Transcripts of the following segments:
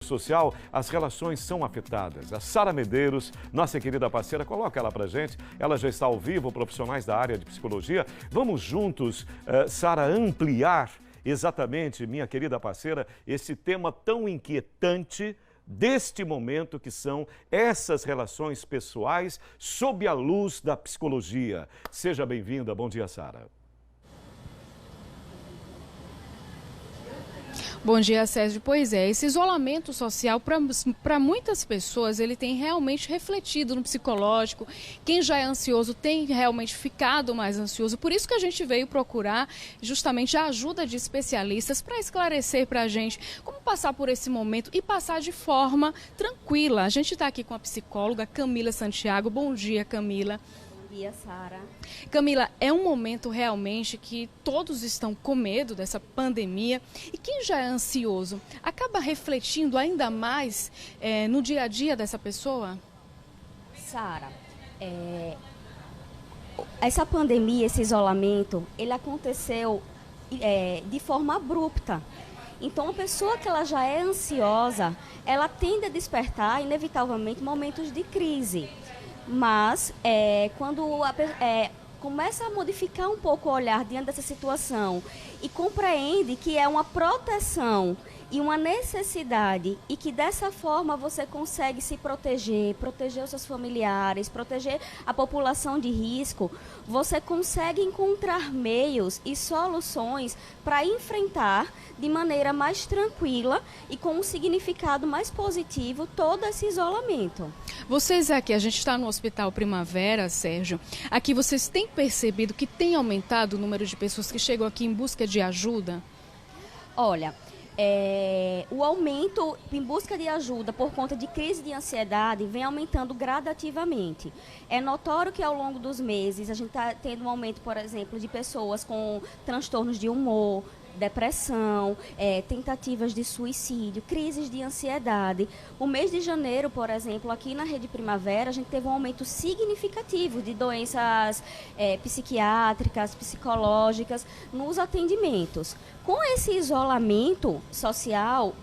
social, as relações são afetadas. A Sara Medeiros, nossa querida parceira, coloca ela pra gente. Ela já está ao vivo, profissionais da área de psicologia. Vamos juntos, Sara, ampliar exatamente, minha querida parceira, esse tema tão inquietante deste momento, que são essas relações pessoais sob a luz da psicologia. Seja bem-vinda. Bom dia, Sara. Bom dia, Sérgio. Pois é, esse isolamento social, para muitas pessoas, ele tem realmente refletido no psicológico. Quem já é ansioso tem realmente ficado mais ansioso. Por isso que a gente veio procurar justamente a ajuda de especialistas para esclarecer para a gente como passar por esse momento e passar de forma tranquila. A gente está aqui com a psicóloga Camila Santiago. Bom dia, Camila. Bom dia, Sara. Camila, é um momento realmente que todos estão com medo dessa pandemia e quem já é ansioso acaba refletindo ainda mais no dia a dia dessa pessoa? Sara, essa pandemia, esse isolamento, ele aconteceu de forma abrupta. Então, a pessoa que ela já é ansiosa, ela tende a despertar, inevitavelmente, momentos de crise. Mas, quando começa a modificar um pouco o olhar diante dessa situação e compreende que é uma proteção e uma necessidade e que dessa forma você consegue se proteger, proteger os seus familiares, proteger a população de risco, você consegue encontrar meios e soluções para enfrentar de maneira mais tranquila e com um significado mais positivo todo esse isolamento. Vocês aqui, a gente está no Hospital Primavera, Sérgio, aqui vocês têm percebido que tem aumentado o número de pessoas que chegam aqui em busca de ajuda? Olha, o aumento em busca de ajuda por conta de crise de ansiedade vem aumentando gradativamente. É notório que ao longo dos meses a gente está tendo um aumento, por exemplo, de pessoas com transtornos de humor, depressão, tentativas de suicídio, crises de ansiedade. O mês de janeiro, por exemplo, aqui na Rede Primavera, a gente teve um aumento significativo de doenças psiquiátricas, psicológicas nos atendimentos. Com esse isolamento social,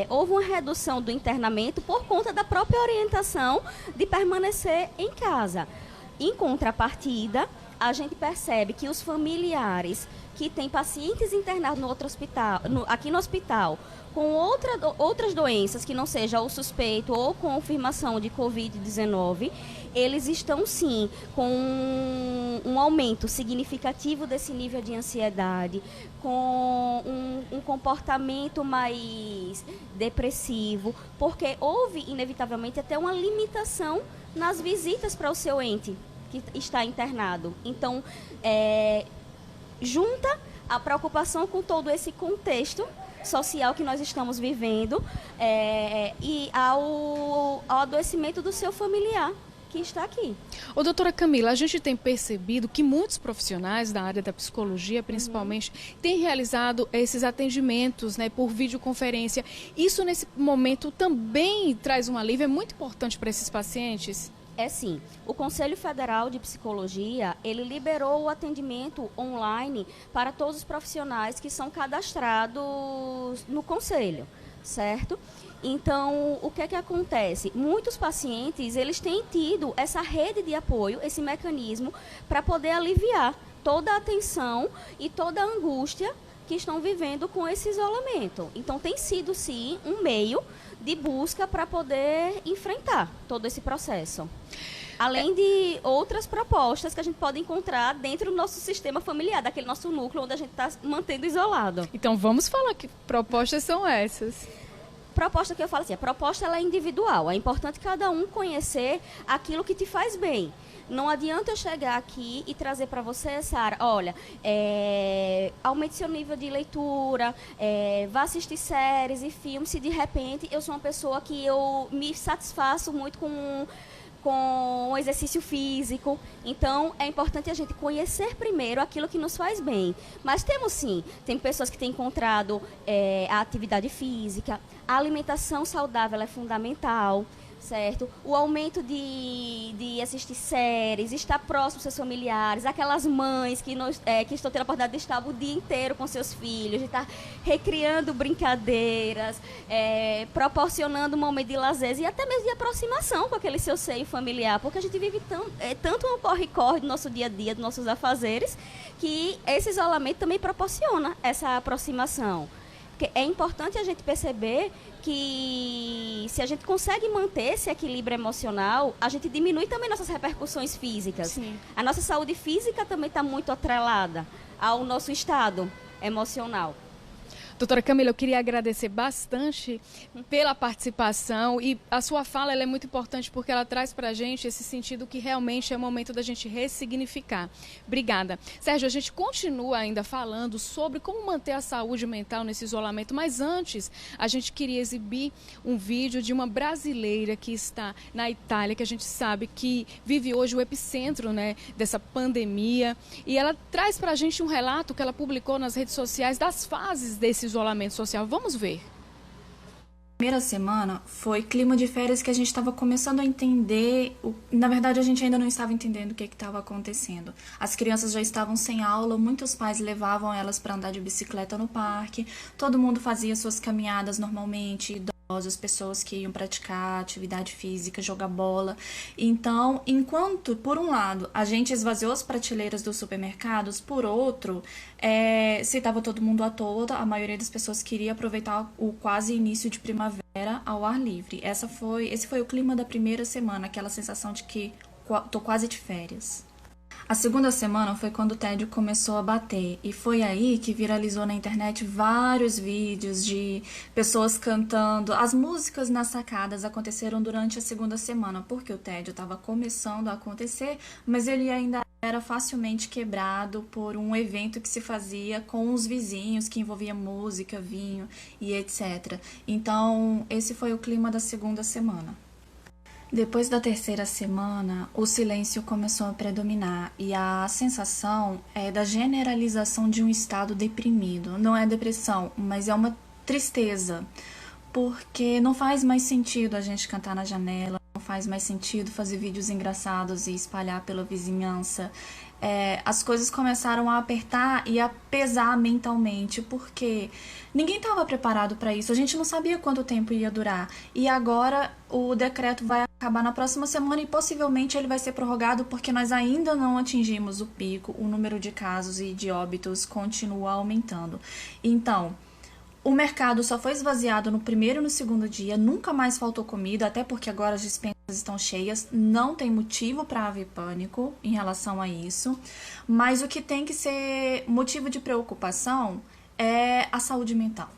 houve uma redução do internamento por conta da própria orientação de permanecer em casa. Em contrapartida, a gente percebe que os familiares que têm pacientes internados no outro hospital, aqui no hospital, com outras doenças que não seja o suspeito ou confirmação de Covid-19, eles estão sim com um aumento significativo desse nível de ansiedade, com um comportamento mais depressivo, porque houve inevitavelmente até uma limitação nas visitas para o seu ente que está internado. Então, junta a preocupação com todo esse contexto social que nós estamos vivendo e ao adoecimento do seu familiar que está aqui. Ô, doutora Camila, a gente tem percebido que muitos profissionais da área da psicologia, principalmente, têm realizado esses atendimentos, por videoconferência. Isso, nesse momento, também traz um alívio, é muito importante para esses pacientes? Sim. O Conselho Federal de Psicologia, ele liberou o atendimento online para todos os profissionais que são cadastrados no Conselho, certo? Então, o que é que acontece? Muitos pacientes, eles têm tido essa rede de apoio, esse mecanismo, para poder aliviar toda a tensão e toda a angústia que estão vivendo com esse isolamento. Então, tem sido, sim, um meio de busca para poder enfrentar todo esse processo. Além de outras propostas que a gente pode encontrar dentro do nosso sistema familiar, daquele nosso núcleo onde a gente está mantendo isolado. Então, vamos falar que propostas são essas. Proposta que eu falo assim, a proposta ela é individual. É importante cada um conhecer aquilo que te faz bem. Não adianta eu chegar aqui e trazer para você, Sara, olha, aumente seu nível de leitura, vá assistir séries e filmes, se de repente eu sou uma pessoa que eu me satisfaço muito com o exercício físico. Então, é importante a gente conhecer primeiro aquilo que nos faz bem. Mas temos sim, tem pessoas que têm encontrado a atividade física, a alimentação saudável é fundamental. certo? O aumento de assistir séries, estar próximo dos seus familiares, aquelas mães que estão tendo a oportunidade de estar o dia inteiro com seus filhos, de estar recriando brincadeiras, proporcionando um momento de lazer e até mesmo de aproximação com aquele seu seio familiar, porque a gente vive tanto no corre-corre do nosso dia a dia, dos nossos afazeres, que esse isolamento também proporciona essa aproximação. Porque é importante a gente perceber que se a gente consegue manter esse equilíbrio emocional, a gente diminui também nossas repercussões físicas. Sim. A nossa saúde física também está muito atrelada ao nosso estado emocional. Doutora Camila, eu queria agradecer bastante pela participação e a sua fala ela é muito importante porque ela traz para a gente esse sentido que realmente é o momento da gente ressignificar. Obrigada. Sérgio, a gente continua ainda falando sobre como manter a saúde mental nesse isolamento, mas antes a gente queria exibir um vídeo de uma brasileira que está na Itália, que a gente sabe que vive hoje o epicentro, né, dessa pandemia, e ela traz para a gente um relato que ela publicou nas redes sociais das fases desse isolamento social. Vamos ver. Primeira semana foi clima de férias que a gente estava começando a entender. Na verdade, a gente ainda não estava entendendo o que estava acontecendo. As crianças já estavam sem aula, muitos pais levavam elas para andar de bicicleta no parque, todo mundo fazia suas caminhadas normalmente, idosos, pessoas que iam praticar atividade física, jogar bola. Então, enquanto, por um lado, a gente esvaziou as prateleiras dos supermercados, por outro, se estava todo mundo à toa, a maioria das pessoas queria aproveitar o quase início de primavera ao ar livre. Esse foi o clima da primeira semana, aquela sensação de que tô quase de férias. A segunda semana foi quando o tédio começou a bater e foi aí que viralizou na internet vários vídeos de pessoas cantando. As músicas nas sacadas aconteceram durante a segunda semana, porque o tédio estava começando a acontecer, mas ele ainda era facilmente quebrado por um evento que se fazia com os vizinhos, que envolvia música, vinho e etc. Então, esse foi o clima da segunda semana. Depois da terceira semana, o silêncio começou a predominar e a sensação é da generalização de um estado deprimido. Não é depressão, mas é uma tristeza, porque não faz mais sentido a gente cantar na janela, não faz mais sentido fazer vídeos engraçados e espalhar pela vizinhança. As coisas começaram a apertar e a pesar mentalmente, porque ninguém estava preparado para isso, a gente não sabia quanto tempo ia durar. E agora o decreto vai acabar na próxima semana e possivelmente ele vai ser prorrogado porque nós ainda não atingimos o pico, o número de casos e de óbitos continua aumentando. Então, o mercado só foi esvaziado no primeiro e no segundo dia, nunca mais faltou comida, até porque agora as despensas estão cheias, não tem motivo para haver pânico em relação a isso, mas o que tem que ser motivo de preocupação é a saúde mental.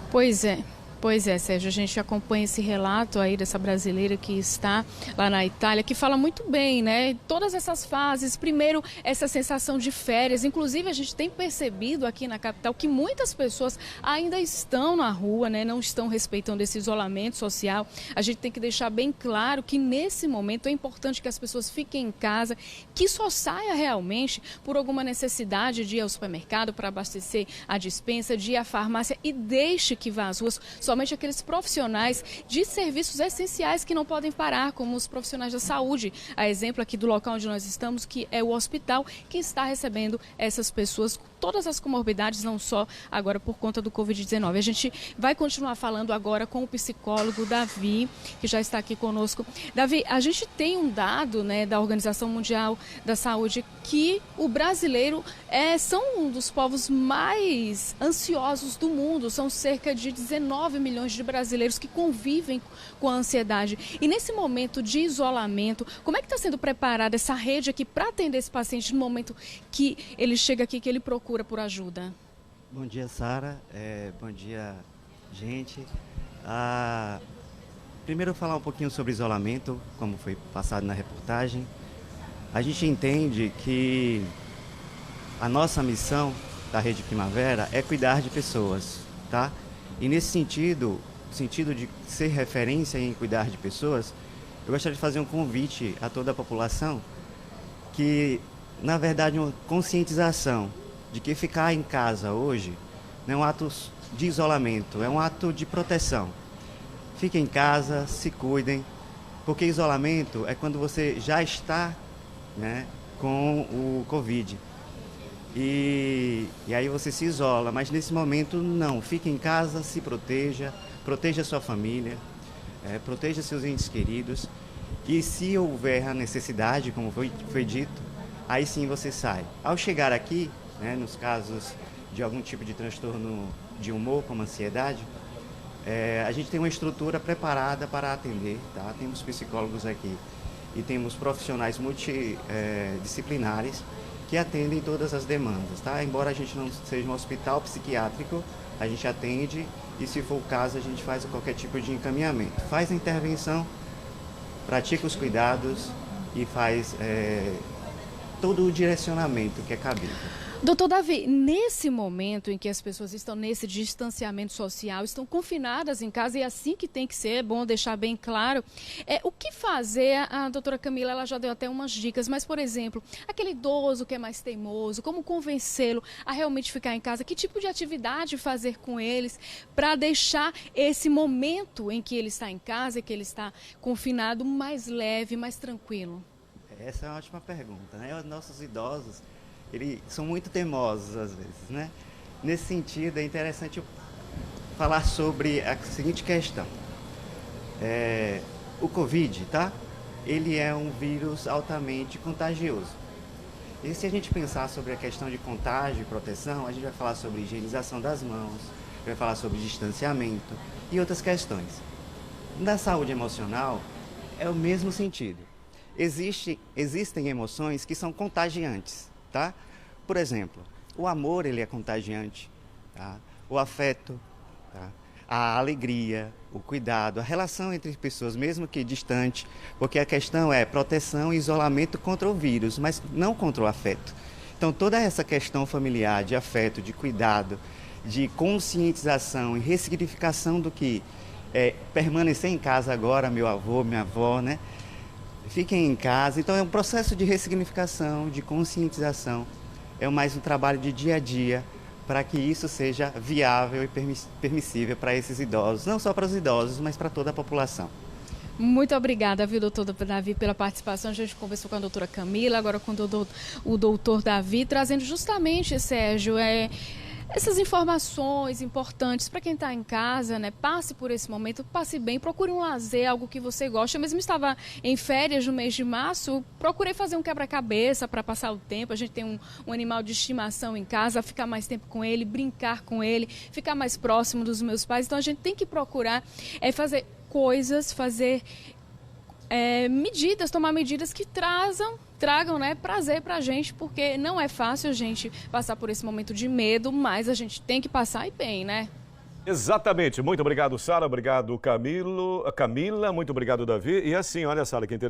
Pois é, Sérgio, a gente acompanha esse relato aí dessa brasileira que está lá na Itália, que fala muito bem, né? Todas essas fases, primeiro essa sensação de férias, inclusive a gente tem percebido aqui na capital que muitas pessoas ainda estão na rua, né? Não estão respeitando esse isolamento social. A gente tem que deixar bem claro que nesse momento é importante que as pessoas fiquem em casa, que só saia realmente por alguma necessidade de ir ao supermercado para abastecer a despensa, de ir à farmácia e deixe que vá às ruas somente aqueles profissionais de serviços essenciais que não podem parar, como os profissionais da saúde. A exemplo aqui do local onde nós estamos, que é o hospital, que está recebendo essas pessoas com todas as comorbidades, não só agora por conta do Covid-19. A gente vai continuar falando agora com o psicólogo Davi, que já está aqui conosco. Davi, a gente tem um dado, né, da Organização Mundial da Saúde que o brasileiro são um dos povos mais ansiosos do mundo. São cerca de 19 milhões de brasileiros que convivem com a ansiedade. E nesse momento de isolamento, como é que está sendo preparada essa rede aqui para atender esse paciente no momento que ele chega aqui, que ele procura por ajuda? Bom dia, Sara. Bom dia, gente. Primeiro eu falar um pouquinho sobre isolamento, como foi passado na reportagem. A gente entende que a nossa missão da Rede Primavera é cuidar de pessoas, tá? E nesse sentido de ser referência em cuidar de pessoas, eu gostaria de fazer um convite a toda a população que, na verdade, uma conscientização de que ficar em casa hoje não é um ato de isolamento, é um ato de proteção. Fiquem em casa, se cuidem, porque isolamento é quando você já está, né, com o Covid. E aí você se isola, mas nesse momento não. Fique em casa, se proteja, proteja sua família, proteja seus entes queridos. E se houver a necessidade, como foi dito, aí sim você sai. Ao chegar aqui, né, nos casos de algum tipo de transtorno de humor, como ansiedade, a gente tem uma estrutura preparada para atender, tá? Temos psicólogos aqui e temos profissionais multidisciplinares que atendem todas as demandas, tá? Embora a gente não seja um hospital psiquiátrico, a gente atende e, se for o caso, a gente faz qualquer tipo de encaminhamento. Faz a intervenção, pratica os cuidados e faz todo o direcionamento que é cabível. Doutor Davi, nesse momento em que as pessoas estão nesse distanciamento social, estão confinadas em casa, e é assim que tem que ser, é bom deixar bem claro, o que fazer? A doutora Camila, ela já deu até umas dicas, mas, por exemplo, aquele idoso que é mais teimoso, como convencê-lo a realmente ficar em casa? Que tipo de atividade fazer com eles para deixar esse momento em que ele está em casa, que ele está confinado, mais leve, mais tranquilo? Essa é uma ótima pergunta, né? Os nossos idosos, eles são muito teimosos às vezes, né? Nesse sentido, é interessante eu falar sobre a seguinte questão. O Covid, tá? Ele é um vírus altamente contagioso. E se a gente pensar sobre a questão de contágio e proteção, a gente vai falar sobre higienização das mãos, vai falar sobre distanciamento e outras questões. Na saúde emocional, é o mesmo sentido. Existem emoções que são contagiantes. Tá? Por exemplo, o amor, ele é contagiante, tá? O afeto, tá? A alegria, o cuidado, a relação entre pessoas, mesmo que distante, porque a questão é proteção e isolamento contra o vírus, mas não contra o afeto. Então, toda essa questão familiar, de afeto, de cuidado, de conscientização e ressignificação do que permanecer em casa agora, meu avô, minha avó, né? Fiquem em casa. Então é um processo de ressignificação, de conscientização. É mais um trabalho de dia a dia para que isso seja viável e permissível para esses idosos. Não só para os idosos, mas para toda a população. Muito obrigada, viu, doutor Davi, pela participação. A gente conversou com a doutora Camila, agora com o doutor Davi, trazendo justamente, Sérgio, essas informações importantes para quem está em casa, né? Passe por esse momento, passe bem, procure um lazer, algo que você gosta. Eu mesmo estava em férias no mês de março, procurei fazer um quebra-cabeça para passar o tempo. A gente tem um animal de estimação em casa, ficar mais tempo com ele, brincar com ele, ficar mais próximo dos meus pais. Então a gente tem que procurar fazer coisas, medidas, tomar medidas que tragam, né, prazer pra gente, porque não é fácil a gente passar por esse momento de medo, mas a gente tem que passar e bem, né? Exatamente. Muito obrigado, Sara. Obrigado, Camila. Muito obrigado, Davi. E assim, olha, Sara, que interessante.